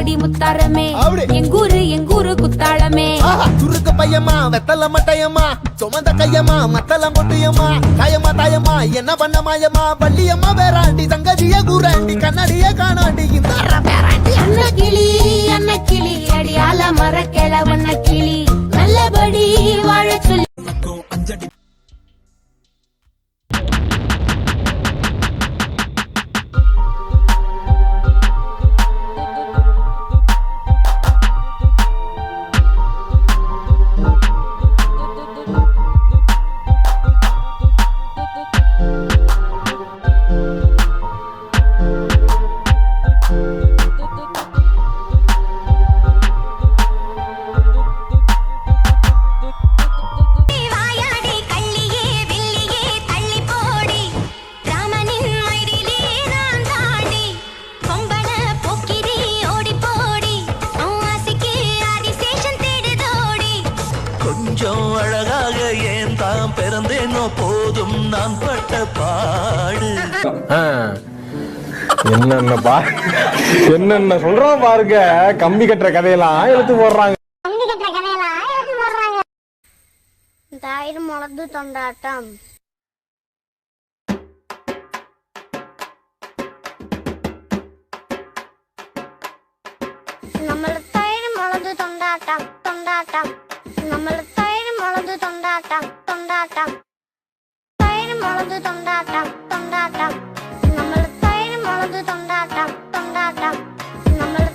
கோடி முத்தாரமே எங்கூரு குத்தாளமே துருக்கு பையமா வெத்தல மட்டையம்மா சுமந்த கையம்மா மத்தல மொட்டையம்மா தாயம்மா தாயம்மா என்ன பண்ண மாயம்மா பள்ளியம்மா வேறாண்டி தங்கதிய கூறாண்டி கண்ணாடிய காணாண்டி இந்த அன்ன கிளி அடியால மரக்கெல வண்ண கிளி நல்லபடி வாழ சொல்லி கொஞ்சம் அழகாக ஏன் தான் பிறந்தேனோ போதும் நான் பட்ட பாடு. என்னென்ன சொல்றோம் பாருங்க. கம்பி கட்டுற கதையெல்லாம் எடுத்து போடுறாங்க. தாயிரம் முளது தொண்டாட்டம். நம்மள தாயிரம் முளது தொண்டாட்டம் தொண்டாட்டம். நம்மள தாயிரம் முளது தொண்டாட்டம் தொண்டாட்டம். தாயிரம் முளது தொண்டாட்டம் தொண்டாட்டம். நம்மள தாயிரம் முளது தொண்டாட்டம் தொண்டாட்டம். நம்மள